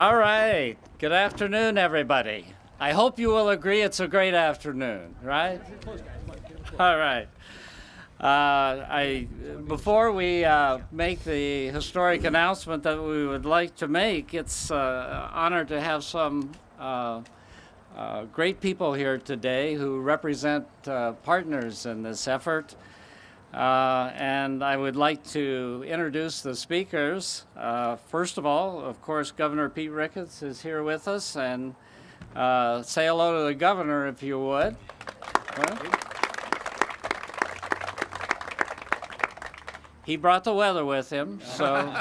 All right. Good afternoon, everybody. I hope you will agree it's a great afternoon, right? All right. Before we make the historic announcement that we would like to make, it's honored to have some great people here today who represent partners in this effort. And I would like to introduce the speakers. First of all, of course, Governor Pete Ricketts is here with us, and say hello to the governor if you would. He brought the weather with him, so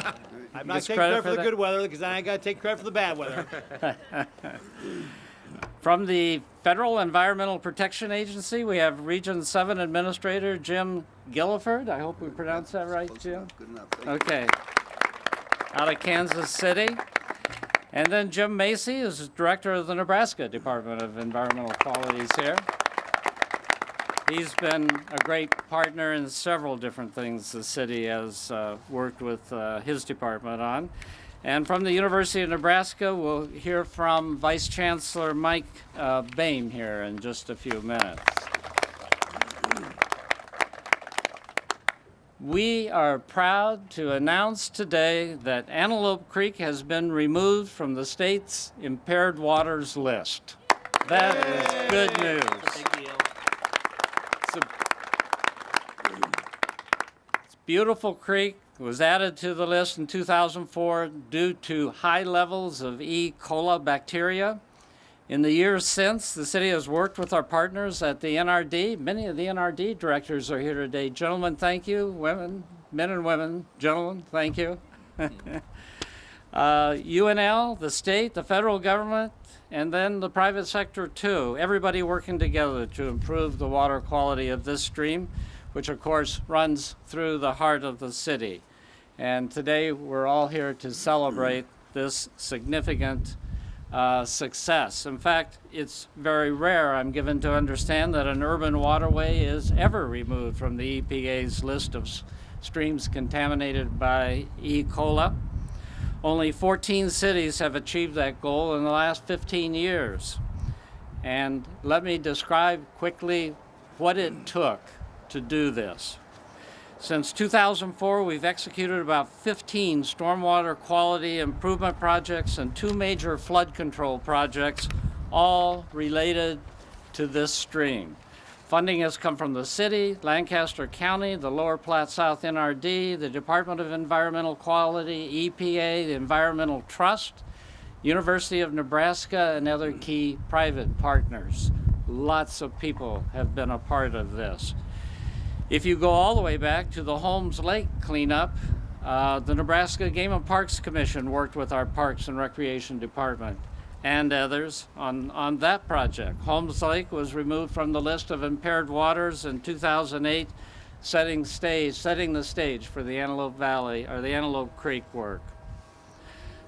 I'm not taking credit for the good weather because I ain't got to take credit for the bad weather. From the Federal Environmental Protection Agency, we have Region 7 Administrator Jim Gilliford. I hope we pronounced that right, Jim? Good enough. Okay. Out of Kansas City. And then Jim Macy is Director of the Nebraska Department of Environmental Quality is here. He's been a great partner in several different things the city has worked with his department on. And from the University of Nebraska, we'll hear from Vice Chancellor Mike Boehm here in just a few minutes. We are proud to announce today that Antelope Creek has been removed from the state's impaired waters list. That is good news. It's a beautiful creek. It was added to the list in 2004 due to high levels of E. coli bacteria. In the years since, the city has worked with our partners at the NRD. Many of the NRD directors are here today. Gentlemen, thank you. Women, men and women, gentlemen, thank you. UNL, the state, the federal government, and then the private sector too. Everybody working together to improve the water quality of this stream, which of course runs through the heart of the city. And today we're all here to celebrate this significant success. In fact, it's very rare, I'm given to understand, that an urban waterway is ever removed from the EPA's list of streams contaminated by E. coli. Only 14 cities have achieved that goal in the last 15 years. And let me describe quickly what it took to do this. Since 2004, we've executed about 15 stormwater quality improvement projects and 2 major flood control projects, all related to this stream. Funding has come from the city, Lancaster County, the Lower Platte South NRD, the Department of Environmental Quality, EPA, the Environmental Trust, University of Nebraska, and other key private partners. Lots of people have been a part of this. If you go all the way back to the Holmes Lake cleanup, the Nebraska Game and Parks Commission worked with our Parks and Recreation Department and others on that project. Holmes Lake was removed from the list of impaired waters in 2008, setting the stage for the Antelope Valley or the Antelope Creek work.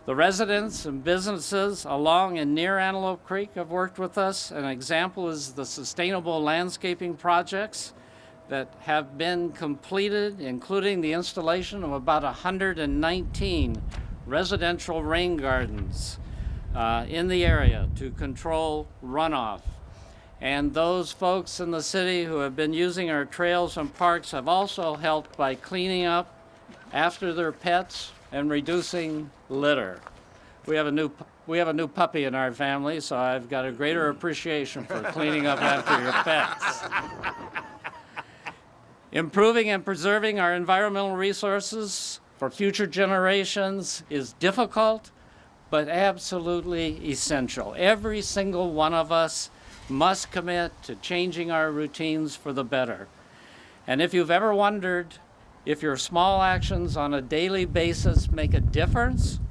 The residents and businesses along and near Antelope Creek have worked with us. An example is the sustainable landscaping projects that have been completed, including the installation of about 119 residential rain gardens in the area to control runoff. And those folks in the city who have been using our trails and parks have also helped by cleaning up after their pets and reducing litter. We have a new puppy in our family, so I've got a greater appreciation for cleaning up after your pets. Improving and preserving our environmental resources for future generations is difficult, but absolutely essential. Every single one of us must commit to changing our routines for the better. And if you've ever wondered if your small actions on a daily basis make a difference,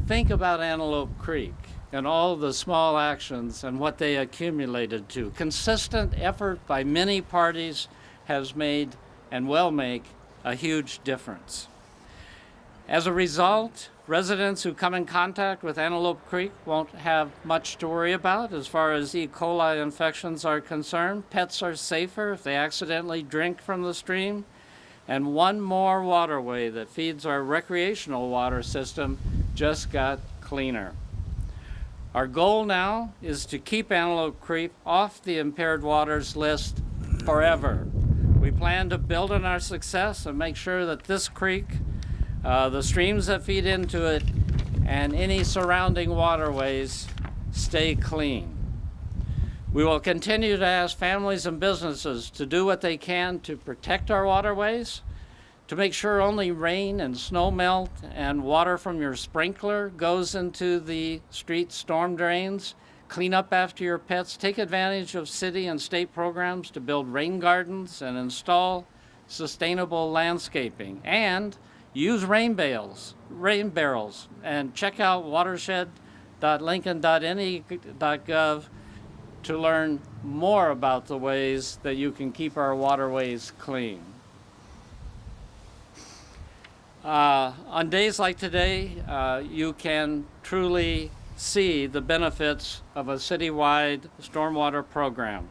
think about Antelope Creek and all the small actions and what they accumulated to. Consistent effort by many parties has made and will make a huge difference. As a result, residents who come in contact with Antelope Creek won't have much to worry about as far as E. coli infections are concerned. Pets are safer if they accidentally drink from the stream. And one more waterway that feeds our recreational water system just got cleaner. Our goal now is to keep Antelope Creek off the impaired waters list forever. We plan to build on our success and make sure that this creek, the streams that feed into it, and any surrounding waterways stay clean. We will continue to ask families and businesses to do what they can to protect our waterways, to make sure only rain and snow melt and water from your sprinkler goes into the street storm drains. Clean up after your pets. Take advantage of city and state programs to build rain gardens and install sustainable landscaping. And use rain barrels, and check out watershed.lincoln.ne.gov to learn more about the ways that you can keep our waterways clean. On days like today, you can truly see the benefits of a citywide stormwater program.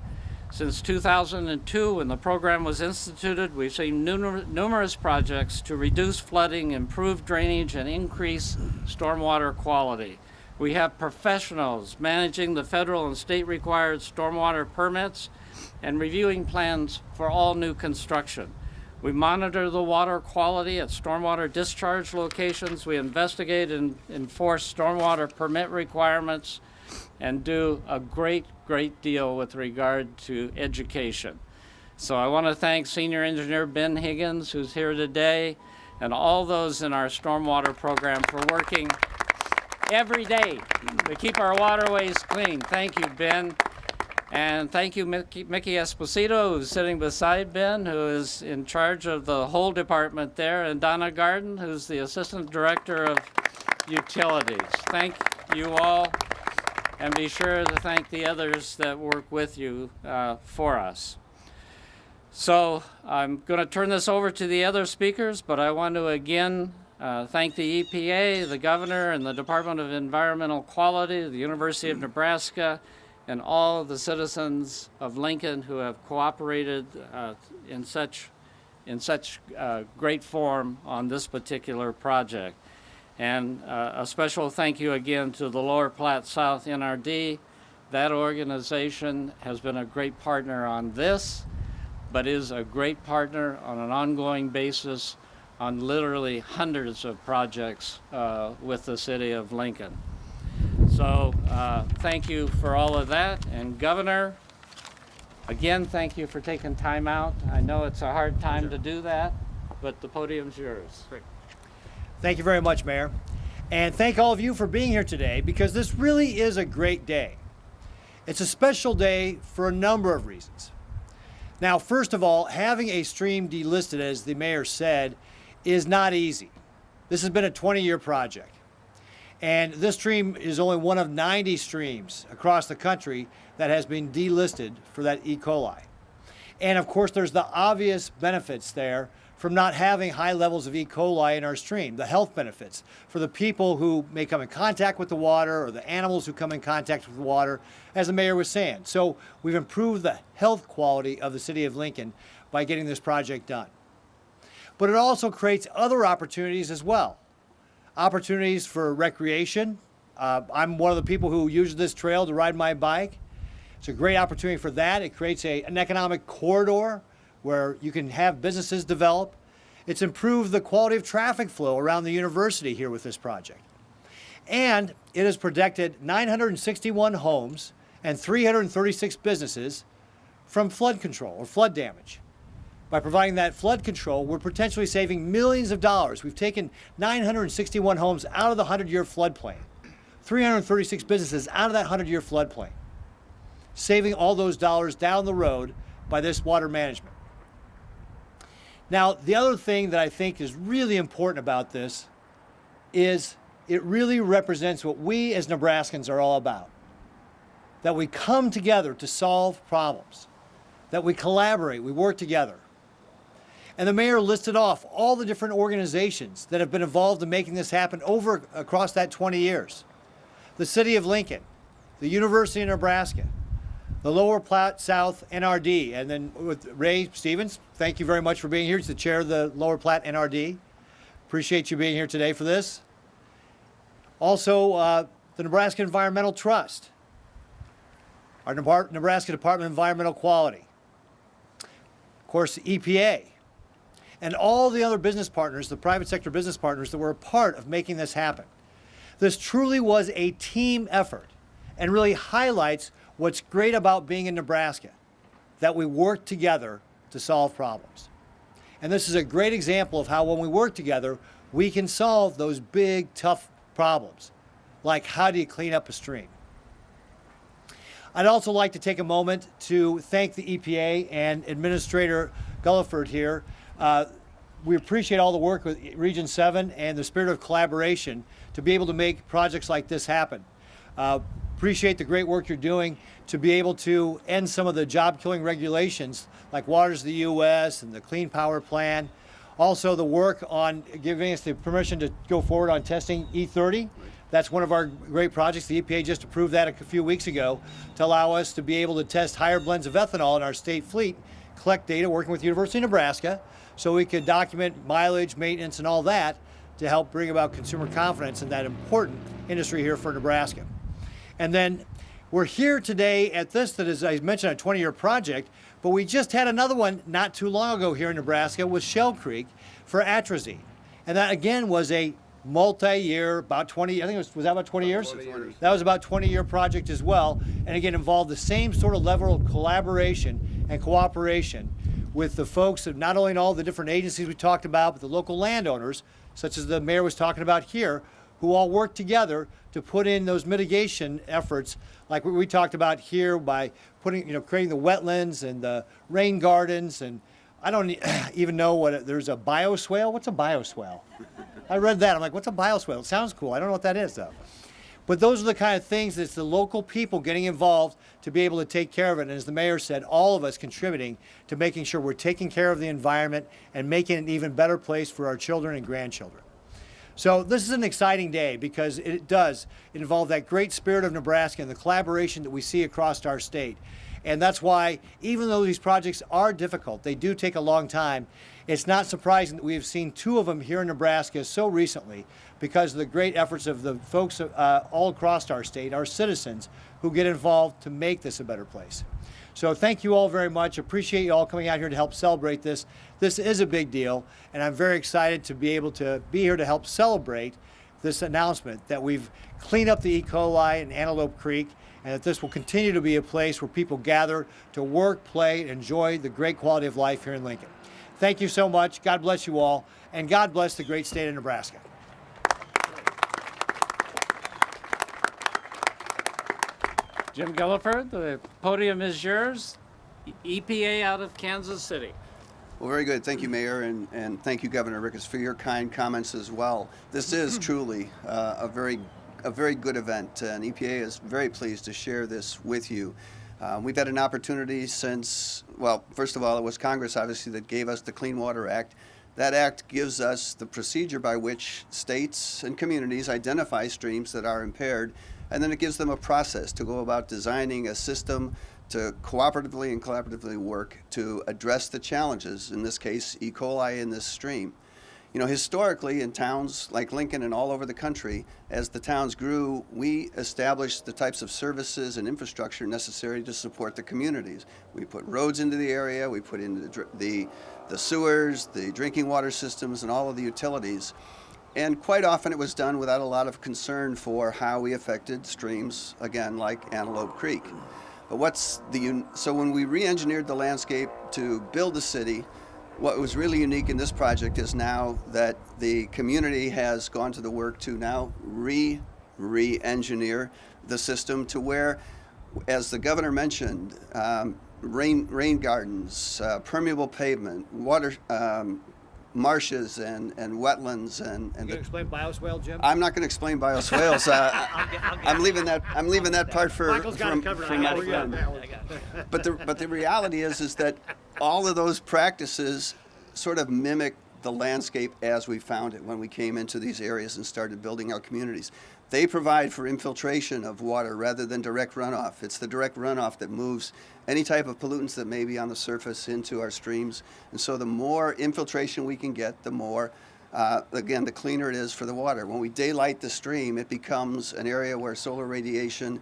Since 2002, when the program was instituted, we've seen numerous projects to reduce flooding, improve drainage, and increase stormwater quality. We have professionals managing the federal and state required stormwater permits and reviewing plans for all new construction. We monitor the water quality at stormwater discharge locations. We investigate and enforce stormwater permit requirements and do a great deal with regard to education. So I want to thank Senior Engineer Ben Higgins, who's here today, and all those in our stormwater program for working every day to keep our waterways clean. Thank you, Ben. And thank you, Mickey Esposito, who's sitting beside Ben, who is in charge of the whole department there, and Donna Garden, who's the Assistant Director of Utilities. Thank you all, and be sure to thank the others that work with you for us. So I'm going to turn this over to the other speakers, but I want to again thank the EPA, the Governor, and the Department of Environmental Quality, the University of Nebraska, and all the citizens of Lincoln who have cooperated in such great form on this particular project. And a special thank you again to the Lower Platte South NRD. That organization has been a great partner on this, but is a great partner on an ongoing basis on literally hundreds of projects with the city of Lincoln. So thank you for all of that. And Governor, again, thank you for taking time out. I know it's a hard time to do that, but the podium's yours. Great. Thank you very much, Mayor. And thank all of you for being here today, because this really is a great day. It's a special day for a number of reasons. Now, first of all, having a stream delisted, as the mayor said, is not easy. This has been a 20-year project. And this stream is only one of 90 streams across the country that has been delisted for that E. coli. And of course, there's the obvious benefits there from not having high levels of E. coli in our stream, the health benefits for the people who may come in contact with the water or the animals who come in contact with the water, as the mayor was saying. So we've improved the health quality of the city of Lincoln by getting this project done. But it also creates other opportunities as well. Opportunities for recreation. I'm one of the people who uses this trail to ride my bike. It's a great opportunity for that. It creates an economic corridor where you can have businesses develop. It's improved the quality of traffic flow around the university here with this project. And it has protected 961 homes and 336 businesses from flood control or flood damage. By providing that flood control, we're potentially saving millions of dollars. We've taken 961 homes out of the 100-year floodplain, 336 businesses out of that 100-year floodplain, saving all those dollars down the road by this water management. Now, the other thing that I think is really important about this is it really represents what we as Nebraskans are all about, that we come together to solve problems, that we collaborate, we work together. And the mayor listed off all the different organizations that have been involved in making this happen across that 20 years. The City of Lincoln, the University of Nebraska, the Lower Platte South NRD, and then with Ray Stevens, thank you very much for being here. He's the chair of the Lower Platte NRD. Appreciate you being here today for this. Also, the Nebraska Environmental Trust, our Nebraska Department of Environmental Quality, of course, the EPA, and all the other business partners, the private sector business partners that were a part of making this happen. This truly was a team effort and really highlights what's great about being in Nebraska, that we work together to solve problems. And this is a great example of how when we work together, we can solve those big, tough problems, like how do you clean up a stream? I'd also like to take a moment to thank the EPA and Administrator Gulliford here. We appreciate all the work with Region 7 and the spirit of collaboration to be able to make projects like this happen. Appreciate the great work you're doing to be able to end some of the job-killing regulations like Waters of the U.S. and the Clean Power Plan. Also, the work on giving us the permission to go forward on testing E30. That's one of our great projects. The EPA just approved that a few weeks ago to allow us to be able to test higher blends of ethanol in our state fleet, collect data working with the University of Nebraska, so we could document mileage, maintenance, and all that to help bring about consumer confidence in that important industry here for Nebraska. And then we're here today at this that is, I mentioned, a 20-year project, but we just had another one not too long ago here in Nebraska with Shell Creek for atrazine. And that again was a multi-year, about 20, I think was that about 20 years? 20 years. That was about a 20-year project as well. And again, involved the same sort of level of collaboration and cooperation with the folks of not only in all the different agencies we talked about, but the local landowners, such as the mayor was talking about here, who all work together to put in those mitigation efforts like what we talked about here by putting, creating the wetlands and the rain gardens. And I don't even know there's a bioswale. What's a bioswale? I read that. I'm like, what's a bioswale? It sounds cool. I don't know what that is, though. But those are the kind of things that's the local people getting involved to be able to take care of it. And as the mayor said, all of us contributing to making sure we're taking care of the environment and making it an even better place for our children and grandchildren. So this is an exciting day because it involve that great spirit of Nebraska and the collaboration that we see across our state. And that's why, even though these projects are difficult, they do take a long time, it's not surprising that we have seen 2 of them here in Nebraska so recently because of the great efforts of the folks all across our state, our citizens, who get involved to make this a better place. So thank you all very much. Appreciate you all coming out here to help celebrate this. This is a big deal, and I'm very excited to be able to be here to help celebrate this announcement that we've cleaned up the E. coli in Antelope Creek, and that this will continue to be a place where people gather to work, play, and enjoy the great quality of life here in Lincoln. Thank you so much. God bless you all, and God bless the great state of Nebraska. Jim Gulliford, the podium is yours. EPA out of Kansas City. Well, very good. Thank you, Mayor, and thank you, Governor Ricketts, for your kind comments as well. This is truly a very good event, and EPA is very pleased to share this with you. We've had an opportunity since, well, first of all, it was Congress, obviously, that gave us the Clean Water Act. That act gives us the procedure by which states and communities identify streams that are impaired, and then it gives them a process to go about designing a system to cooperatively and collaboratively work to address the challenges, in this case, E. coli in this stream. You know, historically in towns like Lincoln and all over the country, as the towns grew, we established the types of services and infrastructure necessary to support the communities. We put roads into the area, we put in the sewers, the drinking water systems, and all of the utilities. And quite often it was done without a lot of concern for how we affected streams, again, like Antelope Creek. But so when we re-engineered the landscape to build the city, what was really unique in this project is now that the community has gone to the work to now re-engineer the system to where, as the governor mentioned, rain gardens, permeable pavement, water, marshes and wetlands and You gonna explain bioswale, Jim? I'm not going to explain bioswales. I'm leaving that part for Michael's got it covered. for my friend. But the reality is that all of those practices sort of mimic the landscape as we found it when we came into these areas and started building our communities. They provide for infiltration of water rather than direct runoff. It's the direct runoff that moves any type of pollutants that may be on the surface into our streams. And so the more infiltration we can get, the more again, the cleaner it is for the water. When we daylight the stream, it becomes an area where solar radiation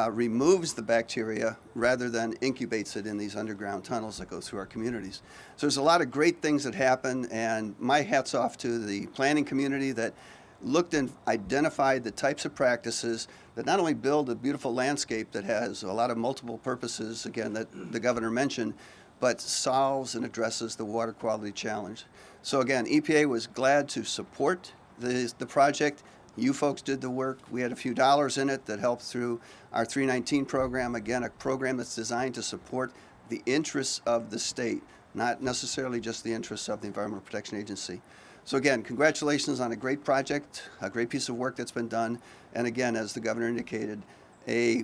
removes the bacteria rather than incubates it in these underground tunnels that go through our communities. So there's a lot of great things that happen, and my hat's off to the planning community that looked and identified the types of practices that not only build a beautiful landscape that has a lot of multiple purposes, again, that the governor mentioned, but solves and addresses the water quality challenge. So again, EPA was glad to support the project. You folks did the work. We had a few dollars in it that helped through our 319 program. Again, a program that's designed to support the interests of the state, not necessarily just the interests of the Environmental Protection Agency. So again, congratulations on a great project, a great piece of work that's been done. And again, as the governor indicated, a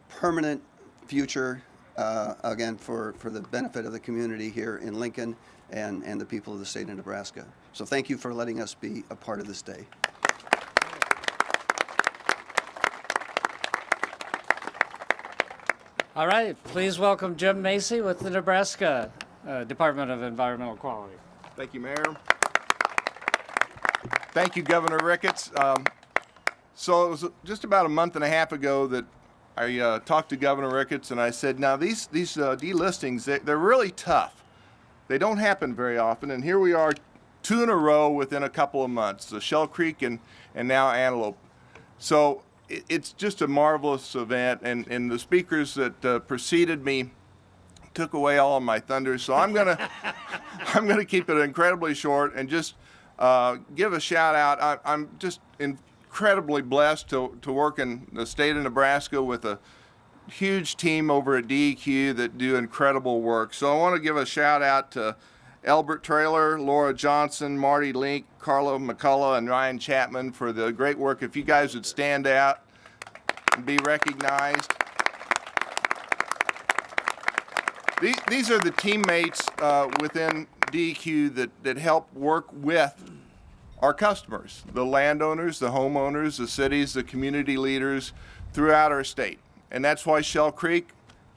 permanent future, again, for the benefit of the community here in Lincoln and the people of the state of Nebraska. So thank you for letting us be a part of this day. All right, please welcome Jim Macy with the Nebraska Department of Environmental Quality. Thank you, Mayor. Thank you, Governor Ricketts. So it was just about a month and a half ago that I talked to Governor Ricketts, and I said, now these delistings, they're really tough. They don't happen very often, and here we are 2 in a row within a couple of months, the Shell Creek and now Antelope. So it's just a marvelous event, and the speakers that preceded me took away all of my thunder, so I'm gonna keep it incredibly short and just give a shout out. I'm just incredibly blessed to work in the state of Nebraska with a huge team over at DEQ that do incredible work. So I want to give a shout out to Albert Traylor, Laura Johnson, Marty Link, Carla McCullough, and Ryan Chapman for the great work. If you guys would stand out and be recognized. These are the teammates within DEQ that help work with our customers, the landowners, the homeowners, the cities, the community leaders throughout our state. And that's why Shell Creek,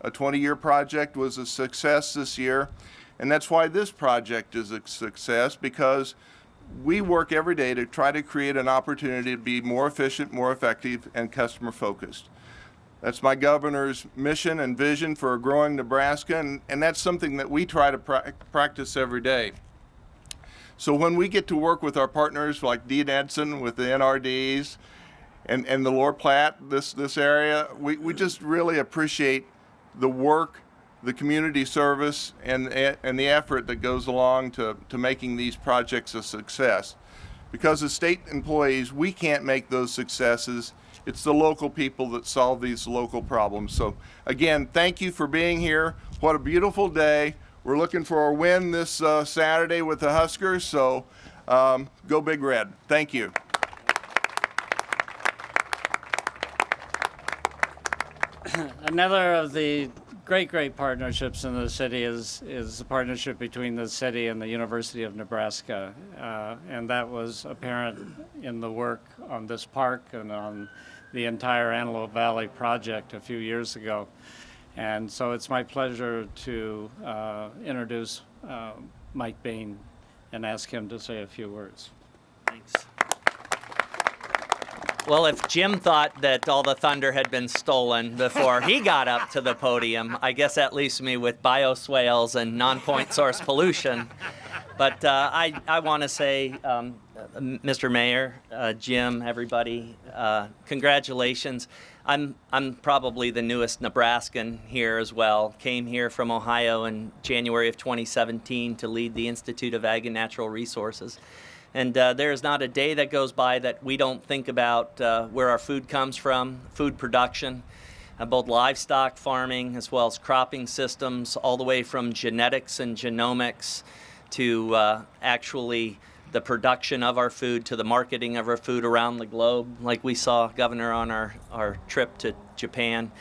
a 20-year project, was a success this year. And that's why this project is a success, because we work every day to try to create an opportunity to be more efficient, more effective, and customer focused. That's my governor's mission and vision for a growing Nebraska, and that's something that we try to practice every day. So when we get to work with our partners like Dean Edson with the NRDs and the Lower Platte, this area, we just really appreciate the work, the community service, and the effort that goes along to making these projects a success. Because as state employees, we can't make those successes. It's the local people that solve these local problems. So again, thank you for being here. What a beautiful day. We're looking for a win this Saturday with the Huskers, so go Big Red. Thank you. Another of the great partnerships in the city is the partnership between the city and the University of Nebraska. And that was apparent in the work on this park and on the entire Antelope Valley project a few years ago. And so it's my pleasure to introduce Mike Bain and ask him to say a few words. Thanks. Well, if Jim thought that all the thunder had been stolen before he got up to the podium, I guess that leaves me with bioswales and non-point source pollution. But I want to say, Mr. Mayor, Jim, everybody, congratulations. I'm probably the newest Nebraskan here as well. Came here from Ohio in January of 2017 to lead the Institute of Ag and Natural Resources. And there is not a day that goes by that we don't think about where our food comes from, food production, both livestock farming as well as cropping systems, all the way from genetics and genomics to actually the production of our food, to the marketing of our food around the globe, like we saw, Governor, on our trip to Japan.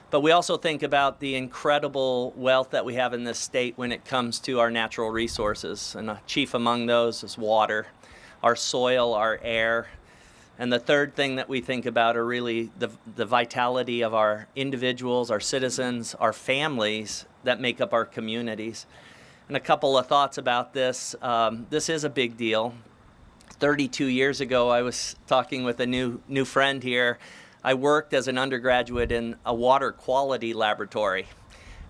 But we also think about the incredible wealth that we have in this state when it comes to our natural resources. And chief among those is water, our soil, our air. And the third thing that we think about are really the vitality of our individuals, our citizens, our families that make up our communities. And a couple of thoughts about this. This is a big deal. 32 years ago, I was talking with a new friend here. I worked as an undergraduate in a water quality laboratory,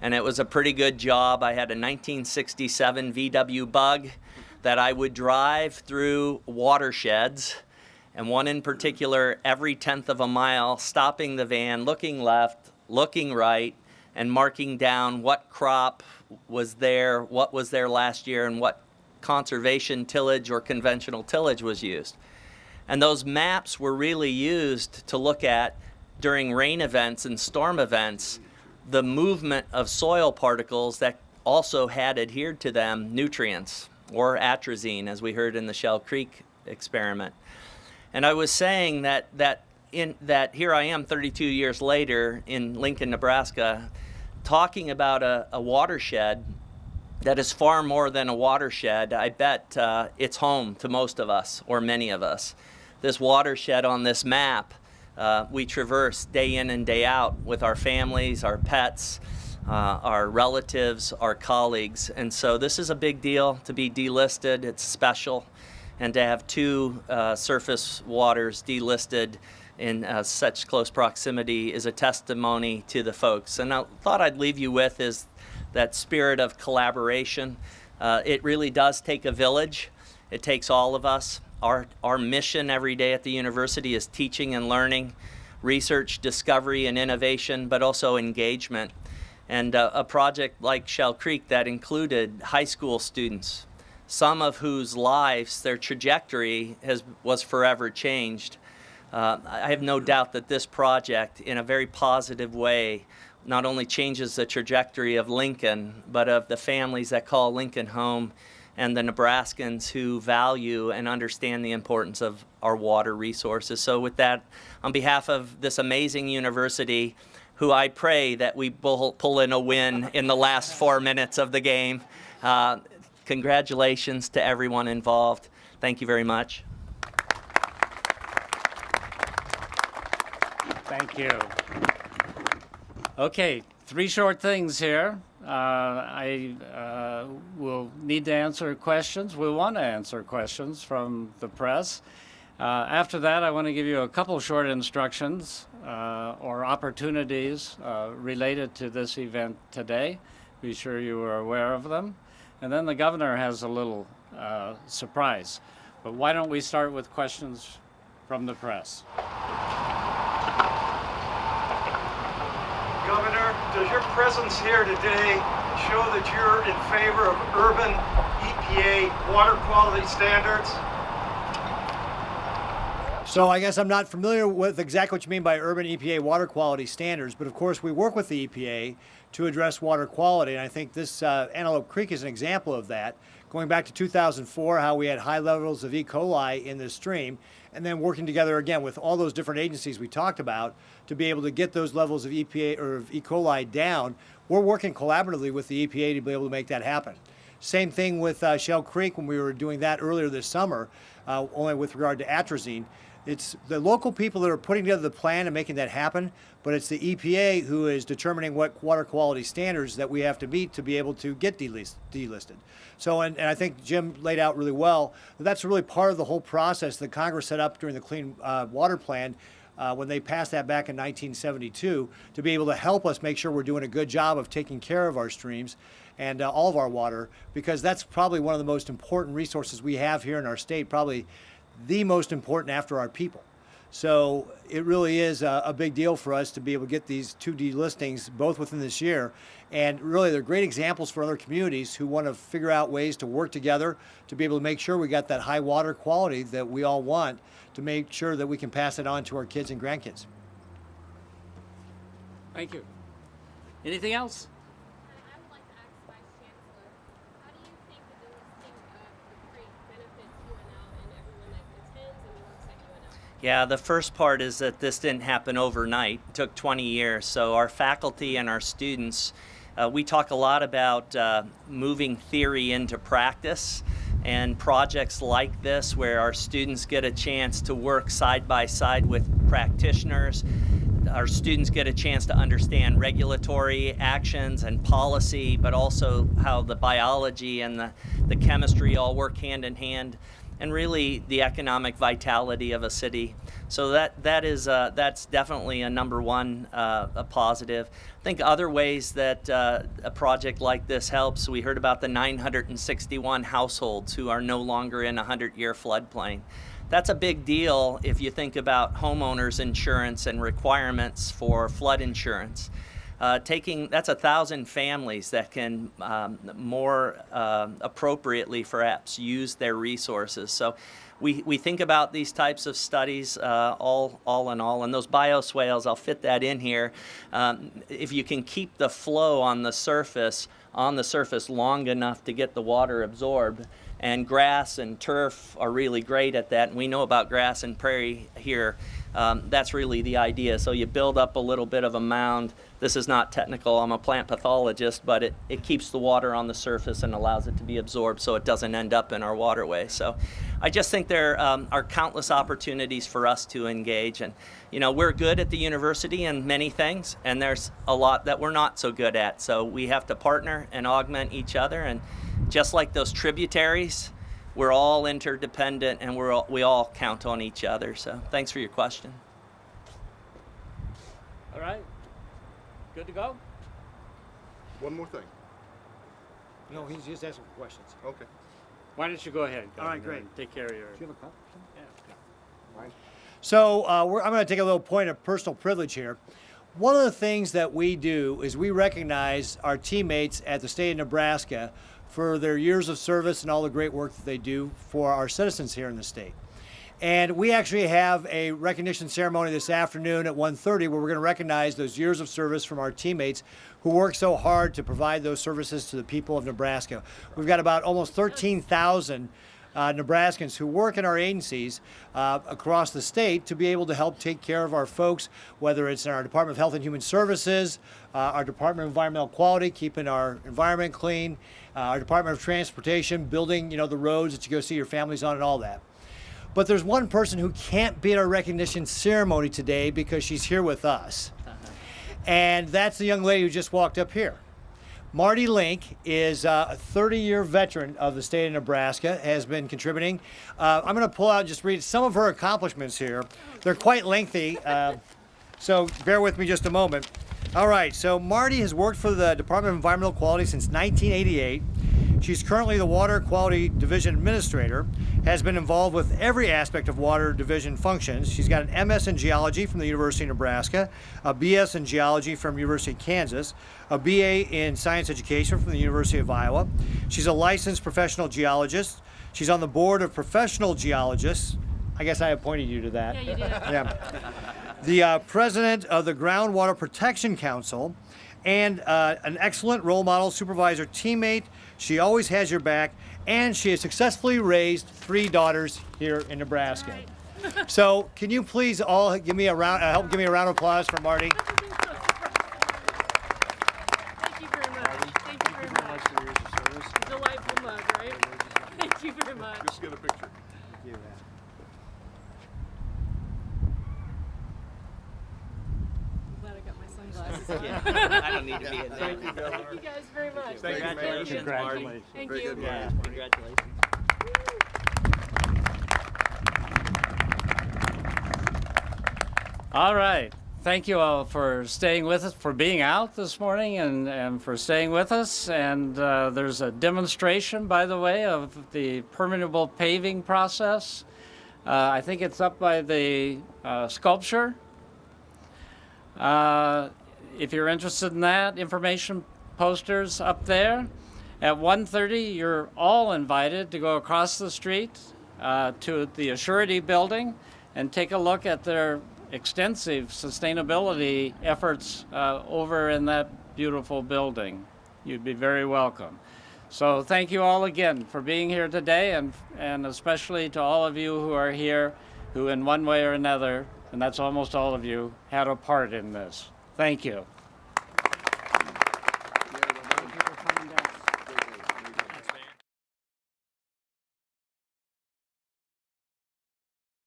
and it was a pretty good job. I had a 1967 VW Bug that I would drive through watersheds, and one in particular every 1/10 of a mile, stopping the van, looking left, looking right, and marking down what crop was there, what was there last year, and what conservation tillage or conventional tillage was used. And those maps were really used to look at, during rain events and storm events, the movement of soil particles that also had adhered to them nutrients, or atrazine, as we heard in the Shell Creek experiment. And I was saying that here I am 32 years later in Lincoln, Nebraska, talking about a watershed that is far more than a watershed. I bet it's home to most of us, or many of us. This watershed on this map, we traverse day in and day out with our families, our pets, our relatives, our colleagues. And so this is a big deal to be delisted. It's special. And to have 2 surface waters delisted in such close proximity is a testimony to the folks. And I thought I'd leave you with is that spirit of collaboration. It really does take a village. It takes all of us. Our mission every day at the university is teaching and learning, research, discovery, and innovation, but also engagement. And a project like Shell Creek that included high school students, some of whose lives, their trajectory was forever changed. I have no doubt that this project, in a very positive way, not only changes the trajectory of Lincoln, but of the families that call Lincoln home, and the Nebraskans who value and understand the importance of our water resources. So with that, on behalf of this amazing university, who I pray that we pull in a win in the last 4 minutes of the game, congratulations to everyone involved. Thank you very much. Thank you. Okay, 3 short things here. I will need to answer questions. We want to answer questions from the press. After that, I want to give you a couple short instructions or opportunities related to this event today. Be sure you are aware of them. And then the governor has a little surprise. But why don't we start with questions from the press? Governor, does your presence here today show that you're in favor of urban EPA water quality standards? So I guess I'm not familiar with exactly what you mean by urban EPA water quality standards, but of course we work with the EPA to address water quality, and I think this Antelope Creek is an example of that. Going back to 2004, how we had high levels of E. coli in the stream, and then working together again with all those different agencies we talked about to be able to get those levels of EPA or of E. coli down. We're working collaboratively with the EPA to be able to make that happen. Same thing with Shell Creek when we were doing that earlier this summer, only with regard to atrazine. It's the local people that are putting together the plan and making that happen, but it's the EPA who is determining what water quality standards that we have to meet to be able to get delisted. So, and I think Jim laid out really well, that's really part of the whole process that Congress set up during the Clean Water Plan when they passed that back in 1972 to be able to help us make sure we're doing a good job of taking care of our streams and all of our water, because that's probably one of the most important resources we have here in our state, probably the most important after our people. So it really is a big deal for us to be able to get these 2 delistings both within this year. And really they're great examples for other communities who want to figure out ways to work together to be able to make sure we got that high water quality that we all want, to make sure that we can pass it on to our kids and grandkids. Thank you. Anything else? I would like to ask Vice Chancellor, how do you think the delisting of the creek benefits UNL and everyone that attends and works at UNL? Yeah, the first part is that this didn't happen overnight. It took 20 years. So our faculty and our students, we talk a lot about moving theory into practice, and projects like this where our students get a chance to work side by side with practitioners. Our students get a chance to understand regulatory actions and policy, but also how the biology and the chemistry all work hand in hand. and really the economic vitality of a city. So that's definitely a number one a positive. I think other ways that a project like this helps, we heard about the 961 households who are no longer in a 100-year floodplain. That's a big deal if you think about homeowners insurance and requirements for flood insurance. That's 1,000 families that can more appropriately perhaps use their resources. So we think about these types of studies all in all, and those bioswales, I'll fit that in here. If you can keep the flow on the surface long enough to get the water absorbed, and grass and turf are really great at that, and we know about grass and prairie here. That's really the idea. So you build up a little bit of a mound. This is not technical, I'm a plant pathologist, but it keeps the water on the surface and allows it to be absorbed so it doesn't end up in our waterway. So I just think there are countless opportunities for us to engage. And we're good at the university in many things, and there's a lot that we're not so good at. So we have to partner and augment each other. And just like those tributaries, we're all interdependent, and we all count on each other. So thanks for your question. All right. Good to go? One more thing. No, he's just asking for questions. Okay. Why don't you go ahead, All right, Governor, great. and take care of your... Do you have a copy? Yeah. So I'm going to take a little point of personal privilege here. One of the things that we do is we recognize our teammates at the state of Nebraska for their years of service and all the great work that they do for our citizens here in the state. And we actually have a recognition ceremony this afternoon at 1:30 where we're going to recognize those years of service from our teammates who work so hard to provide those services to the people of Nebraska. We've got about almost 13,000 Nebraskans who work in our agencies across the state to be able to help take care of our folks, whether it's in our Department of Health and Human Services, our Department of Environmental Quality, keeping our environment clean, our Department of Transportation, building the roads that you go see your families on and all that. But there's one person who can't be at our recognition ceremony today because she's here with us. And that's the young lady who just walked up here. Marty Link is a 30-year veteran of the state of Nebraska, has been contributing. I'm going to pull out and just read some of her accomplishments here. They're quite lengthy, so bear with me just a moment. All right, so Marty has worked for the Department of Environmental Quality since 1988. She's currently the Water Quality Division Administrator, has been involved with every aspect of water division functions. She's got an MS in Geology from the University of Nebraska, a BS in Geology from University of Kansas, a BA in Science Education from the University of Iowa. She's a licensed professional geologist. She's on the board of professional geologists. I guess I appointed you to that. Yeah, you did. Yeah. The president of the Groundwater Protection Council, and an excellent role model, supervisor, teammate. She always has your back, and she has successfully raised 3 daughters here in Nebraska. Right. So can you please all give me a round, help give me a round of applause for Marty? Thank you very much. Thank you very much. For years of service. Delightful mug, right? Thank you very much. Just get a picture. Glad I got my sunglasses on. Yeah, I don't need to be in there. Thank you, Governor. Thank you guys very much. Thank you, Mayor. Congratulations, Marty. Thank Very you. good, Yeah, Marty. congratulations. All right. Thank you all for staying with us, for being out this morning and for staying with us. And there's a demonstration, by the way, of the permeable paving process. I think it's up by the sculpture. If you're interested in that, information posters up there. At 1:30, you're all invited to go across the street to the Assurity building and take a look at their extensive sustainability efforts over in that beautiful building. You'd be very welcome. So thank you all again for being here today, and especially to all of you who are here who in one way or another, and that's almost all of you, had a part in this. Thank you.